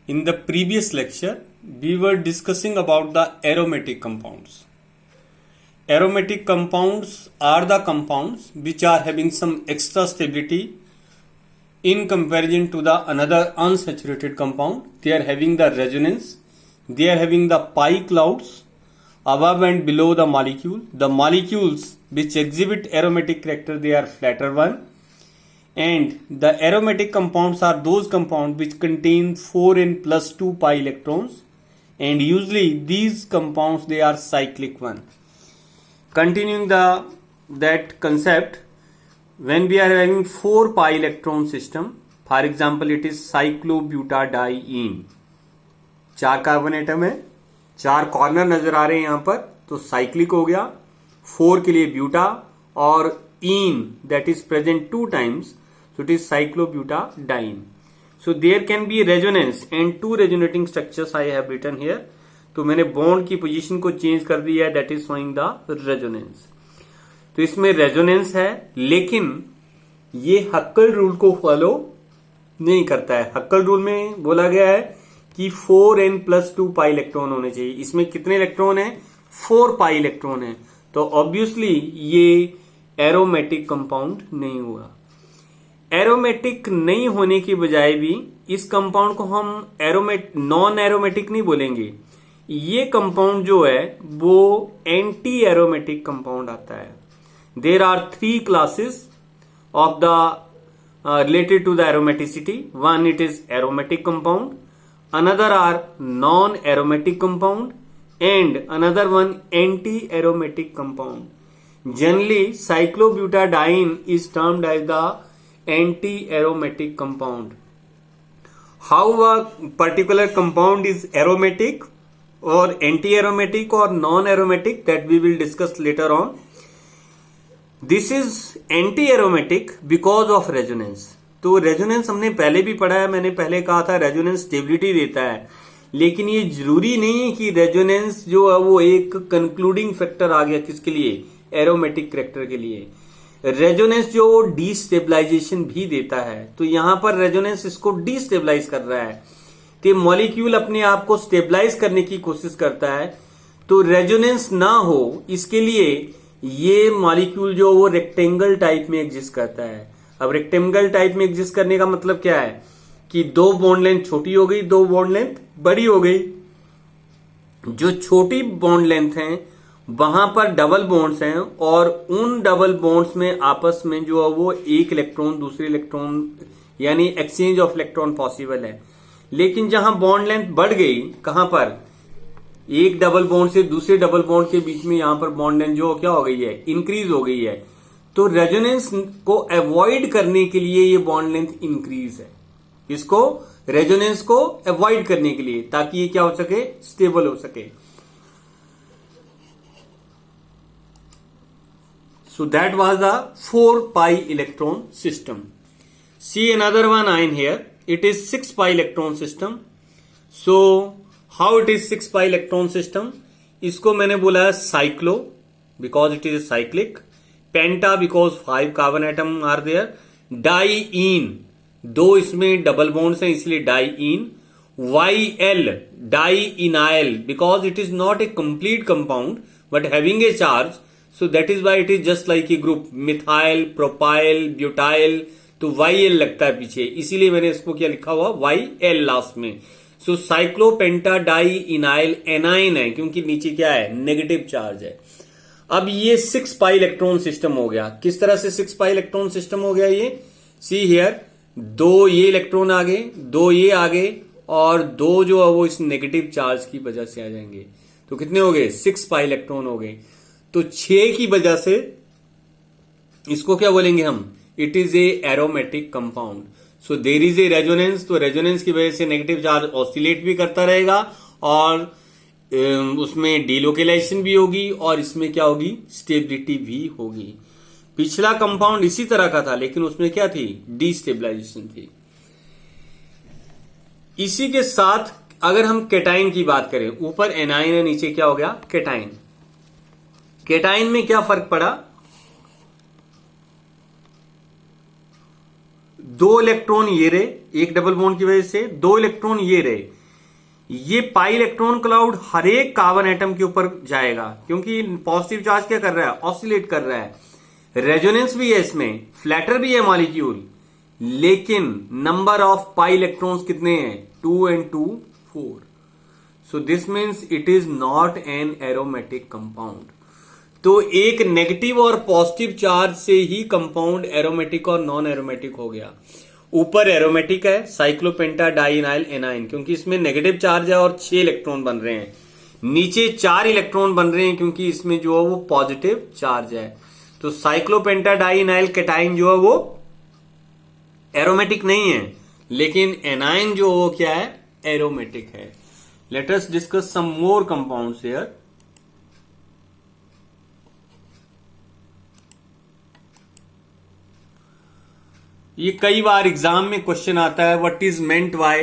In the previous lecture, we were discussing about the aromatic compounds. Aromatic compounds are the compounds which are having some extra stability in comparison to the another unsaturated compound. They are having the resonance. They are having the pi clouds above and below the molecule. The molecules which exhibit aromatic character, they are flatter one. And the aromatic compounds are those compounds which contain 4n plus 2 pi electrons, and usually these compounds, they are cyclic one. Continuing that concept, when we are having 4 pi electron system, for example it is cyclobutadiene, 4 carbon atom है, 4 corner नजर आ रहे हैं यहां पर, तो cyclic हो गया. 4 के लिए ब्यूटा और इन that is present 2 times, so it is cyclobutadiene. So there can be resonance and 2 resonating structures I have written here. तो मैंने बॉन्ड की पोजीशन को चेंज कर दिया है, that is showing the resonance. तो इसमें रेजोनेंस है, लेकिन ये हक्कल रूल को फॉलो नहीं करता है. हक्कल रूल में बोला गया है कि 4n plus 2 पाई इलेक्ट्रॉन होने चाहिए. इसमें कितने इलेक्ट्रॉन है? 4 पाई इलेक्ट्रॉन है. तो ऑब्वियसली ये एरोमेटिक कंपाउंड नहीं हुआ. एरोमेटिक नहीं होने की बजाय भी इस कंपाउंड को हम नॉन एरोमेटिक नहीं बोलेंगे. ये कंपाउंड जो है वो एंटी एरोमेटिक कंपाउंड आता है. There are 3 classes of the related to the aromaticity. One, it is aromatic compound, another are non-aromatic compound, and another one anti-aromatic compound. Generally, cyclobutadiene is termed as the anti-aromatic compound. How a particular compound is aromatic or anti-aromatic or non-aromatic, that we will discuss later on. This is anti-aromatic because of resonance. तो resonance हमने पहले भी पढ़ा है. मैंने पहले कहा था रेजोनेंस स्टेबिलिटी देता है, लेकिन ये जरूरी नहीं है कि रेजोनेंस जो है वो एक कंक्लूडिंग फैक्टर आ गया किसके लिए? एरोमेटिक कैरेक्टर के लिए. रेजोनेंस जो डीस्टेबलाइजेशन भी देता है, तो यहां पर रेजोनेंस इसको डीस्टेबलाइज कर रहा है. तो मॉलिक्यूल अपने आप को स्टेबलाइज करने की कोशिश करता है. तो रेजोनेंस ना हो इसके लिए ये मॉलिक्यूल जो वो रेक्टेंगल टाइप में एग्जिस्ट करता है. अब रेक्टेंगल टाइप में एग्जिस्ट करने का मतलब क्या है कि 2 बॉन्ड लेंथ छोटी हो गई, 2 बॉन्ड लेंथ बड़ी हो गई. जो छोटी बॉन्ड लेंथ है वहां पर डबल बॉन्ड्स हैं, और उन डबल बॉन्ड्स में आपस में जो है वो एक इलेक्ट्रॉन दूसरे इलेक्ट्रॉन यानी एक्सचेंज ऑफ इलेक्ट्रॉन पॉसिबल है. लेकिन जहां बॉन्ड लेंथ बढ़ गई, कहां पर? एक डबल बॉन्ड से दूसरे डबल बॉन्ड के बीच में यहां पर बॉन्ड लेंथ जो क्या हो गई है? इंक्रीज हो गई है. तो रेजोनेंस को अवॉइड करने के लिए ये बॉन्ड लेंथ इंक्रीज है. इसको रेजोनेंस को अवॉइड करने के लिए, ताकि ये क्या हो सके? स्टेबल हो सके. So that was the 4 pi electron system. See another one in here, it is 6 pi electron system. So how it is 6 pi electron system? इसको मैंने बोला है cyclo because it is cyclic. Penta because 5 carbon atom are there. Diene, 2 इसमें double bonds हैं इसलिए diene. YL, dienyl, because it is not a complete compound but having a charge, so that is why it is just like a group. Methyl, propyl, butyl, तो YL लगता है पीछे, इसीलिए मैंने इसको क्या लिखा हुआ? YL लास्ट में. सो साइक्लोपेंटा डाईइनाइल एनाइन है, क्योंकि नीचे क्या है? नेगेटिव चार्ज है. अब ये 6 पाई इलेक्ट्रॉन सिस्टम हो गया. किस तरह से 6 पाई इलेक्ट्रॉन सिस्टम हो गया ये? सी हियर, 2 ये इलेक्ट्रॉन आगे, 2 ये आगे, और 2 जो है वो इस नेगेटिव चार्ज की वजह से आ जाएंगे. तो कितने हो गए? 6 पाई इलेक्ट्रॉन हो गए. तो 6 की वजह से इसको क्या बोलेंगे हम? It is a aromatic compound. So there is a resonance. तो रेजोनेंस की वजह से नेगेटिव चार्ज ऑसिलेट भी करता रहेगा, और उसमें डीलोकेलाइजेशन भी होगी, और इसमें क्या होगी? स्टेबिलिटी भी होगी. पिछला कंपाउंड इसी तरह का था, लेकिन उसमें क्या थी? डीस्टेबलाइजेशन थी. इसी के साथ अगर हम केटाइन की बात करें, ऊपर एनाइन है, नीचे क्या हो गया? केटाइन. केटाइन में क्या फर्क पड़ा? 2 इलेक्ट्रॉन ये रहे, एक डबल बॉन्ड की वजह से 2 इलेक्ट्रॉन ये रहे। ये पाई इलेक्ट्रॉन क्लाउड हर एक कार्बन एटम के ऊपर जाएगा, क्योंकि पॉजिटिव चार्ज क्या कर रहा है, ऑसिलेट कर रहा है। रेजोनेंस भी है इसमें, फ्लैटर भी है मॉलिक्यूल, लेकिन नंबर ऑफ पाई इलेक्ट्रॉन्स कितने हैं, 2 and 2 4। So this means it is not an aromatic compound. तो एक नेगेटिव और पॉजिटिव चार्ज से ही कंपाउंड एरोमेटिक और नॉन एरोमेटिक हो गया। ऊपर एरोमेटिक है साइक्लोपेंटा डाइनाइल एनाइन, क्योंकि इसमें नेगेटिव चार्ज है और 6 इलेक्ट्रॉन बन रहे हैं। नीचे 4 इलेक्ट्रॉन बन रहे हैं क्योंकि इसमें जो है वो पॉजिटिव चार्ज है। तो साइक्लोपेंटा डाइनाइल कैटाइन जो है वो एरोमेटिक नहीं है, लेकिन एनाइन जो वो क्या है, एरोमेटिक है। Let us discuss some more compounds here. ये कई बार एग्जाम में क्वेश्चन आता है, what is meant by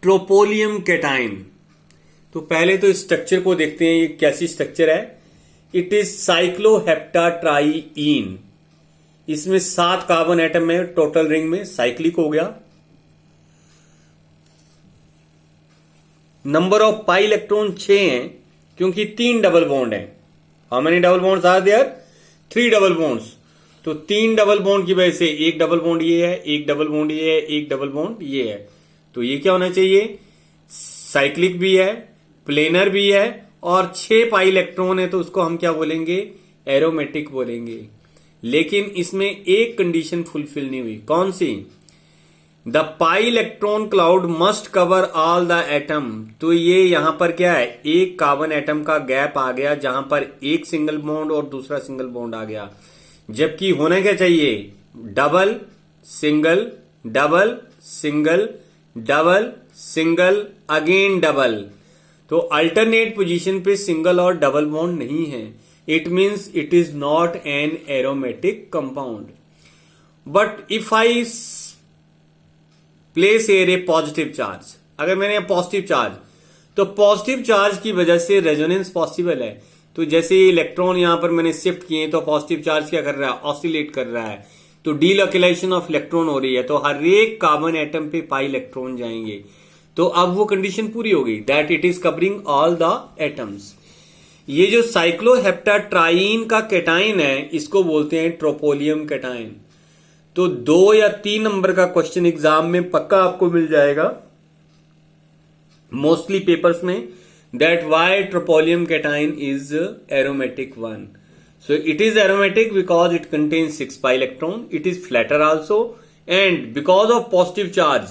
tropylium cation. तो पहले तो स्ट्रक्चर को देखते हैं, ये कैसी स्ट्रक्चर है। It is cycloheptatriene. इसमें 7 कार्बन एटम है टोटल रिंग में, साइक्लिक हो गया। नंबर ऑफ पाई इलेक्ट्रॉन 6 हैं, क्योंकि 3 डबल बॉन्ड है। How many double bonds are there, 3 double bonds. तो 3 डबल बॉन्ड की वजह से एक डबल बॉन्ड ये है, एक डबल बॉन्ड ये है, एक डबल बॉन्ड ये है। तो ये क्या होना चाहिए, साइक्लिक भी है, प्लेनर भी है, और 6 पाई इलेक्ट्रॉन है, तो उसको हम क्या बोलेंगे, एरोमेटिक बोलेंगे। लेकिन इसमें एक कंडीशन फुलफिल नहीं हुई, कौन सी, the pi electron cloud must cover all the atom. तो ये यहां पर क्या है, एक कार्बन एटम का गैप आ गया, जहां पर एक सिंगल बॉन्ड और दूसरा सिंगल बॉन्ड आ गया। जबकि होना क्या चाहिए, double single double single double single again double. तो अल्टरनेट पोजीशन पे सिंगल और डबल बॉन्ड नहीं है। It means it is not an aromatic compound. But if I place air A positive charge, अगर मैंने पॉजिटिव चार्ज, तो positive charge की वजह से रेजोनेंस पॉसिबल है। तो जैसे ये इलेक्ट्रॉन यहां पर मैंने शिफ्ट किए, तो पॉजिटिव चार्ज क्या कर रहा है, ऑसिलेट कर रहा है। तो डीलोकेलाइजेशन ऑफ इलेक्ट्रॉन हो रही है, तो हर एक कार्बन एटम पे पाई इलेक्ट्रॉन जाएंगे। तो अब वो कंडीशन पूरी होगी, that it is covering all the atoms. ये जो साइक्लोहेप्टाट्राईन का कैटाइन है, इसको बोलते हैं ट्रोपोलियम कैटाइन। तो 2 या 3 नंबर का क्वेश्चन एग्जाम में पक्का आपको मिल जाएगा, मोस्टली पेपर्स में, that why tropolium cation is aromatic one. So it is aromatic because it contains 6 pi electron. It is flatter also, and because of positive charge,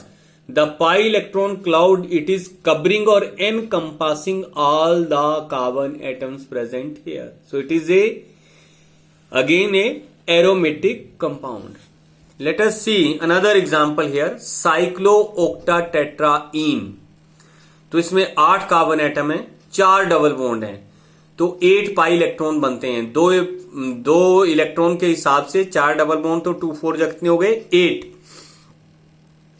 the pi electron cloud, it is covering or encompassing all the carbon atoms present here. So it is again a aromatic compound. Let us see another example here, cyclooctatetraene. तो इसमें 8 carbon atom है, 4 double bond है, तो 8 pi electron बनते हैं। दो electron के हिसाब से 4 डबल बॉन्ड, तो 2 4 कितने हो गए, 8।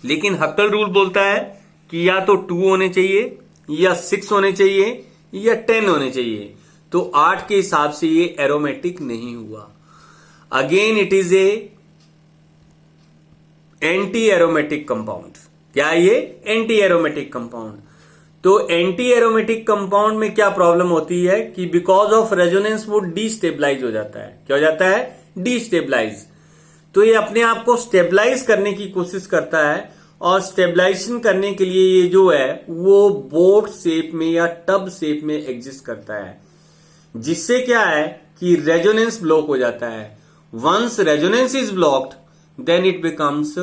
लेकिन हक्कल रूल बोलता है कि या तो 2 होने चाहिए, या 6 होने चाहिए, या 10 होने चाहिए। तो 8 के हिसाब से ये एरोमेटिक नहीं हुआ। Again it is a anti aromatic compound. क्या है ये, एंटी एरोमेटिक कंपाउंड। तो एंटी एरोमेटिक कंपाउंड में क्या प्रॉब्लम होती है कि बिकॉज ऑफ रेजोनेंस वो डीस्टेबलाइज हो जाता है। क्या हो जाता है, डीस्टेबलाइज। तो ये अपने आप को स्टेबलाइज करने की कोशिश करता है, और स्टेबलाइजेशन करने के लिए ये जो है वो बोट शेप में या टब शेप में एग्जिस्ट करता है, जिससे क्या है कि रेजोनेंस ब्लॉक हो जाता है। Once resonance is blocked then it becomes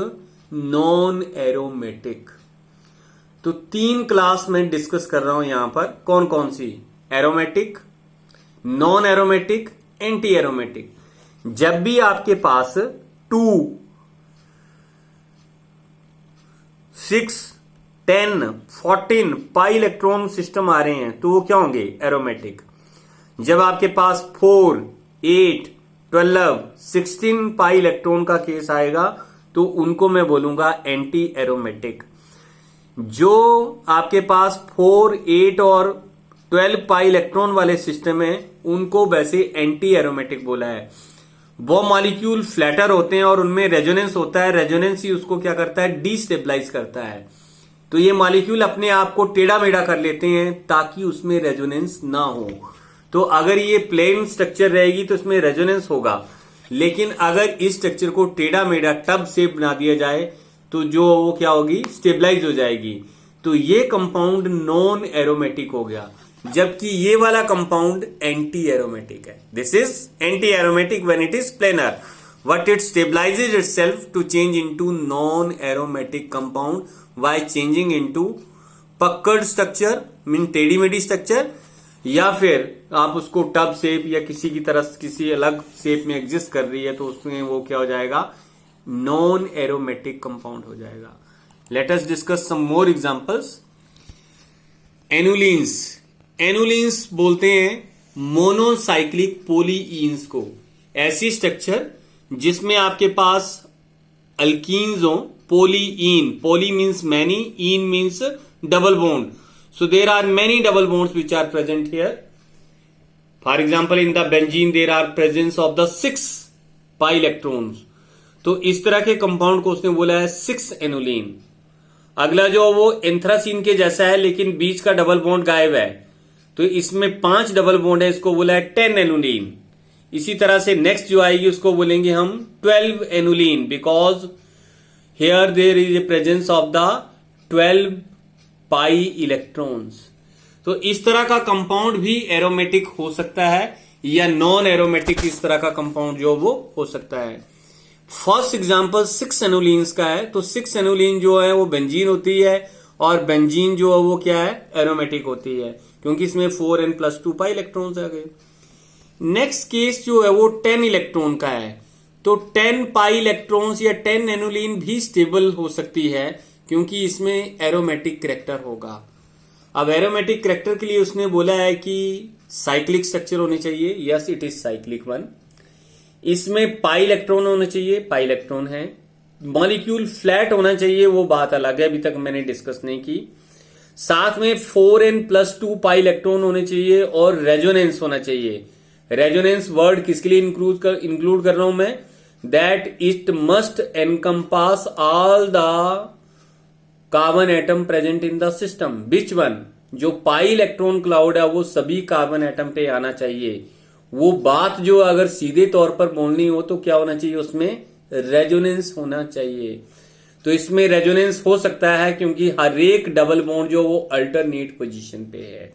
non aromatic. तो 3 क्लास में डिस्कस कर रहा हूं यहां पर, कौन कौन सी, aromatic, non aromatic, anti aromatic. जब भी आपके पास 2, 6, 10, 14 पाई इलेक्ट्रॉन सिस्टम आ रहे हैं, तो वो क्या होंगे, एरोमेटिक। जब आपके पास 4, 8, 12, 16 पाई इलेक्ट्रॉन का केस आएगा, तो उनको मैं बोलूंगा एंटी एरोमेटिक। जो आपके पास 4, 8 और 12 पाई इलेक्ट्रॉन वाले सिस्टम है, उनको वैसे एंटी एरोमेटिक बोला है। वो मॉलिक्यूल फ्लैटर होते हैं और उनमें रेजोनेंस होता है, रेजोनेंस ही उसको क्या करता है, डिस्टेबलाइज करता है। तो ये मॉलिक्यूल अपने आप को टेढ़ा मेढ़ा कर लेते हैं ताकि उसमें रेजोनेंस ना हो। तो अगर ये प्लेन स्ट्रक्चर रहेगी तो इसमें रेजोनेंस होगा, लेकिन अगर इस स्ट्रक्चर को टेढ़ा मेढ़ा टब शेप बना दिया जाए तो जो वो क्या होगी, स्टेबलाइज हो जाएगी। तो ये कंपाउंड नॉन एरोमेटिक हो गया, जबकि ये वाला कंपाउंड एंटी एरोमेटिक है। This is anti aromatic when it is planar, but it stabilises itself to change into non aromatic compound by changing into pucker structure, mean टेढ़ी मेढ़ी स्ट्रक्चर, या फिर आप उसको टब शेप या किसी की तरह किसी अलग शेप में एग्जिस्ट कर रही है तो उसमें वो क्या हो जाएगा, नॉन एरोमेटिक कंपाउंड हो जाएगा। Let us discuss some more examples. Annulenes, annulenes बोलते हैं मोनोसाइक्लिक पोलीईन्स को, ऐसी स्ट्रक्चर जिसमें आपके पास अल्कीन्स हो, polyene, poly means many, ene means double bond, so there are many double bonds which are present here. For example, in the benzene there are presence of the 6 pi electrons. तो इस तरह के compound को उसने बोला है 6 एनुलीन। अगला जो वो एंथ्रासीन के जैसा है लेकिन बीच का डबल बॉन्ड गायब है, तो इसमें 5 डबल बॉन्ड है, इसको बोला है 10 एनुलीन। इसी तरह से नेक्स्ट जो आएगी उसको बोलेंगे हम 12 annulene, because here there is a presence of the 12 pi electrons. तो इस तरह का कंपाउंड भी एरोमेटिक हो सकता है या नॉन एरोमेटिक इस तरह का कंपाउंड जो वो हो सकता है। फर्स्ट एग्जांपल 6 एनुलीन्स का है, तो 6 एनुलीन जो है वो बेंजीन होती है और बेंजीन जो है वो क्या है, एरोमेटिक होती है, क्योंकि इसमें 4n+2 पाई इलेक्ट्रॉन्स आ गए। नेक्स्ट केस जो है वो 10 इलेक्ट्रॉन का है, तो 10 पाई इलेक्ट्रॉन्स या 10 एनुलीन भी स्टेबल हो सकती है क्योंकि इसमें एरोमेटिक करैक्टर होगा। अब एरोमेटिक करैक्टर के लिए उसने बोला है कि साइक्लिक स्ट्रक्चर होनी चाहिए, yes it is cyclic one. इसमें पाई इलेक्ट्रॉन होना चाहिए, पाई इलेक्ट्रॉन है। मॉलिक्यूल फ्लैट होना चाहिए, वो बात अलग है, अभी तक मैंने डिस्कस नहीं की। साथ में 4n+2 पाई इलेक्ट्रॉन होने चाहिए और रेजोनेंस होना चाहिए। रेजोनेंस वर्ड किसके लिए इंक्लूड कर रहा हूं मैं, that it must encompass all the carbon atom present in the system. Which one, जो पाई इलेक्ट्रॉन क्लाउड है वो सभी कार्बन एटम पे आना चाहिए। वो बात जो अगर सीधे तौर पर बोलनी हो तो क्या होना चाहिए, उसमें रेजोनेंस होना चाहिए। तो इसमें रेजोनेंस हो सकता है क्योंकि हर एक डबल बॉन्ड जो वो अल्टरनेट पोजीशन पे है।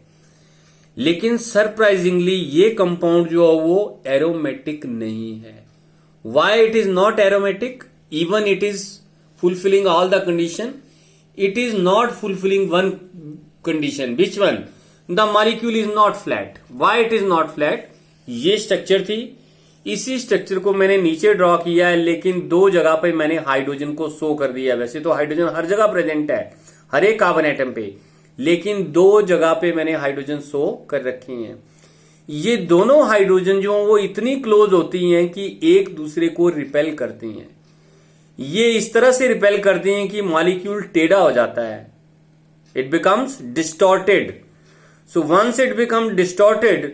लेकिन सरप्राइजिंगली ये कंपाउंड जो है वो एरोमेटिक नहीं है। Why it is not aromatic, even it is fulfilling all the condition, it is not fulfilling one condition. Which one? The molecule is not flat. Why it is not flat? ये structure थी, इसी structure को मैंने नीचे draw किया है, लेकिन दो जगह पे मैंने हाइड्रोजन को शो कर दिया। वैसे तो हाइड्रोजन हर जगह प्रेजेंट है, हर एक कार्बन एटम पे, लेकिन दो जगह पे मैंने हाइड्रोजन शो कर रखी हैं। ये दोनों हाइड्रोजन जो वो इतनी क्लोज होती हैं कि एक दूसरे को रिपेल करती हैं। ये इस तरह से रिपेल करती हैं कि मॉलिक्यूल टेढ़ा हो जाता है, it becomes distorted. So once it become distorted,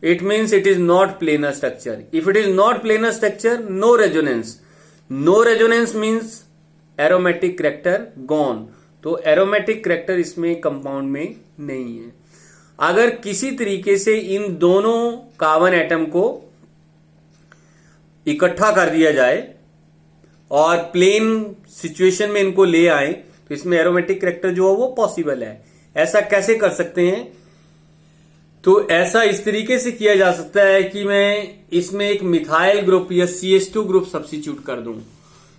it means it is not planar structure. If it is not planar structure, no resonance. No resonance means aromatic character gone. तो aromatic character इसमें compound में नहीं है। अगर किसी तरीके से इन दोनों कार्बन एटम को इकट्ठा कर दिया जाए और प्लेन सिचुएशन में इनको ले आए तो इसमें एरोमेटिक करैक्टर जो है वो पॉसिबल है। ऐसा कैसे कर सकते हैं, तो ऐसा इस तरीके से किया जा सकता है कि मैं इसमें एक मिथाइल ग्रुप या CH2 ग्रुप सब्स्टिट्यूट कर दूं।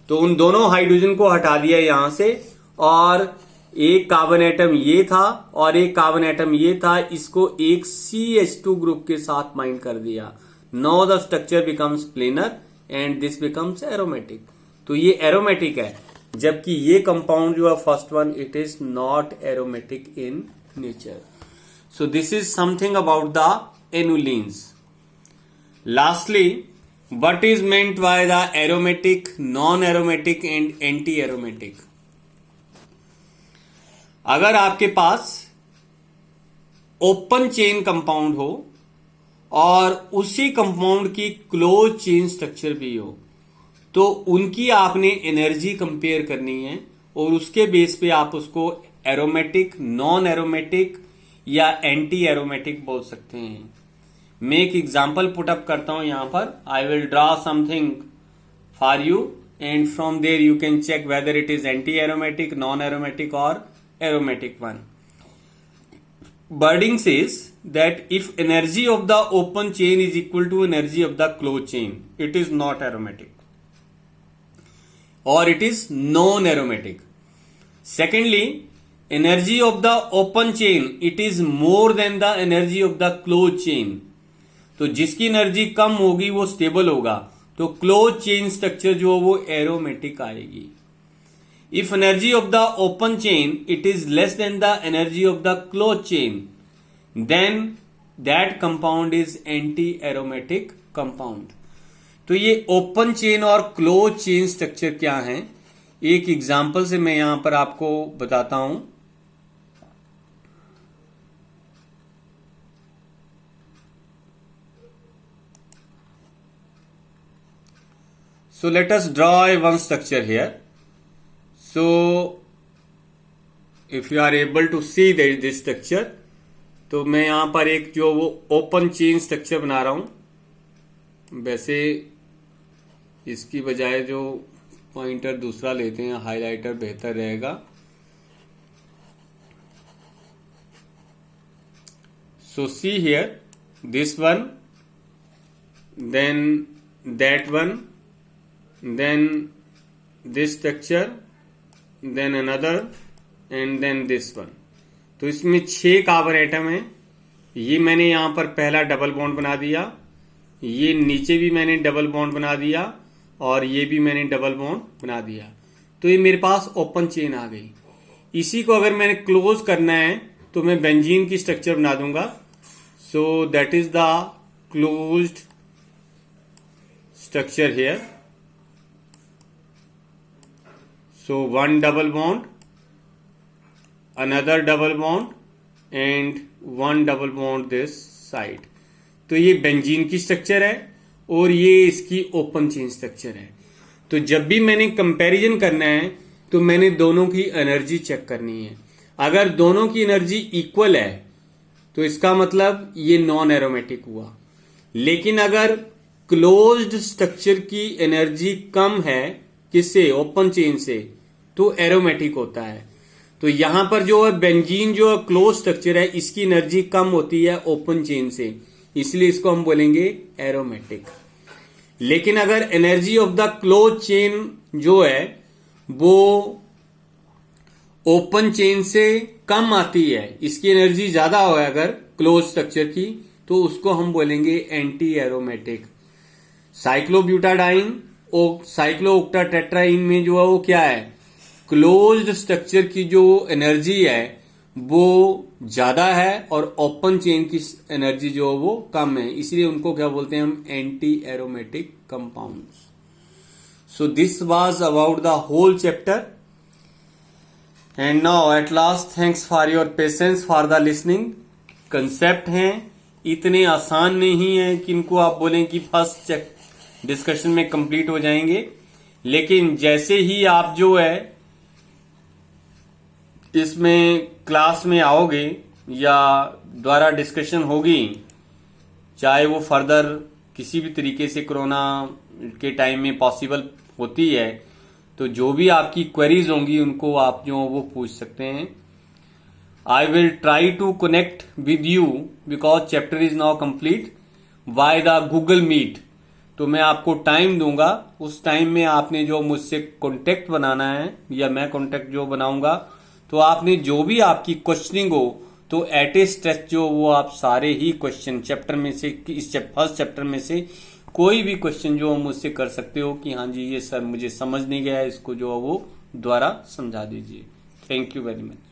तो उन दोनों हाइड्रोजन को हटा दिया यहां से, और एक कार्बन एटम ये था और एक कार्बन एटम ये था, इसको एक CH2 ग्रुप के साथ बाइंड कर दिया। Now the structure becomes planar and this becomes aromatic. तो ये एरोमेटिक है, जबकि ये कंपाउंड जो है first one, it is not aromatic in nature. So this is something about the annulenes. Lastly, what is meant by the aromatic, non aromatic and anti aromatic. अगर आपके पास open chain compound हो और उसी compound की close chain structure भी हो, तो उनकी आपने एनर्जी कंपेयर करनी है और उसके बेस पे आप उसको एरोमेटिक, नॉन एरोमेटिक या एंटी एरोमेटिक बोल सकते हैं। मैं एक एग्जाम्पल पुटअप करता हूं यहां पर। I will draw something for you and from there you can check whether it is anti aromatic, non aromatic और aromatic one. Birding says that if energy of the open chain is equal to energy of the closed chain, it is not aromatic or it is non-aromatic. Secondly, energy of the open chain, it is more than the energy of the closed chain. तो जिसकी energy कम होगी वो stable होगा, तो close chain structure जो वो aromatic आएगी। If energy of the open chain it is less than the energy of the closed chain, then that compound is anti-aromatic compound. तो ये ओपन चेन और क्लोज चेन स्ट्रक्चर क्या है, एक example से मैं यहां पर आपको बताता हूं। So let us draw one structure here. So if you are able to see this structure, तो मैं यहां पर एक जो वो ओपन चेन स्ट्रक्चर बना रहा हूं। वैसे इसकी बजाय जो पॉइंटर दूसरा लेते हैं, हाइलाइटर बेहतर रहेगा। So see here, this one, then that one, then this structure, then another and then this one। तो इसमें 6 कार्बन एटम है। ये मैंने यहां पर पहला डबल बॉन्ड बना दिया, ये नीचे भी मैंने डबल बॉन्ड बना दिया और ये भी मैंने डबल बॉन्ड बना दिया। तो ये मेरे पास ओपन चेन आ गई। इसी को अगर मैंने क्लोज करना है तो मैं बेंजीन की स्ट्रक्चर बना दूंगा। So that is the closed structure here. So one double bond, another double bond and one double bond this side। तो ये बेंजीन की स्ट्रक्चर है और ये इसकी ओपन चेन स्ट्रक्चर है। तो जब भी मैंने कंपैरिजन करना है तो मैंने दोनों की एनर्जी चेक करनी है। अगर दोनों की एनर्जी इक्वल है तो इसका मतलब ये नॉन एरोमेटिक हुआ। लेकिन अगर क्लोज्ड स्ट्रक्चर की एनर्जी कम है किससे, ओपन चेन से, तो एरोमेटिक होता है। तो यहां पर जो है बेंजीन जो क्लोज स्ट्रक्चर है इसकी एनर्जी कम होती है ओपन चेन से, इसलिए इसको हम बोलेंगे एरोमेटिक। लेकिन अगर energy of the close chain जो है वो ओपन चेन से कम आती है, इसकी एनर्जी ज्यादा हो अगर क्लोज स्ट्रक्चर की, तो उसको हम बोलेंगे एंटी एरोमेटिक। साइक्लोब्यूटाडाइन और साइक्लोओक्टाटेट्राइन में जो है वो क्या है, क्लोज्ड स्ट्रक्चर की जो एनर्जी है वो ज्यादा है और ओपन चेन की एनर्जी जो है वो कम है, इसलिए उनको क्या बोलते हैं हम, anti aromatic compounds. So this was about the whole chapter and now at last thanks for your patience for the listening. Concept हैं इतने आसान नहीं है कि इनको आप बोलें कि फर्स्ट डिस्कशन में कंप्लीट हो जाएंगे, लेकिन जैसे ही आप जो है इसमें क्लास में आओगे या द्वारा डिस्कशन होगी, चाहे वो फर्दर किसी भी तरीके से कोरोना के टाइम में पॉसिबल होती है, तो जो भी आपकी क्वेरीज होंगी उनको आप जो वो पूछ सकते हैं। I will try to connect with you because chapter is now complete by the Google Meet. तो मैं आपको टाइम दूंगा, उस टाइम में आपने जो मुझसे कांटेक्ट बनाना है या मैं कांटेक्ट जो बनाऊंगा, तो आपने जो भी आपकी क्वेश्चनिंग हो तो एट ए स्ट्रेच जो वो आप सारे ही क्वेश्चन चैप्टर में से, इस फर्स्ट चैप्टर में से कोई भी क्वेश्चन जो मुझसे कर सकते हो कि हाँ जी ये सर मुझे समझ नहीं गया, इसको जो वो दोबारा समझा दीजिए। Thank you very much.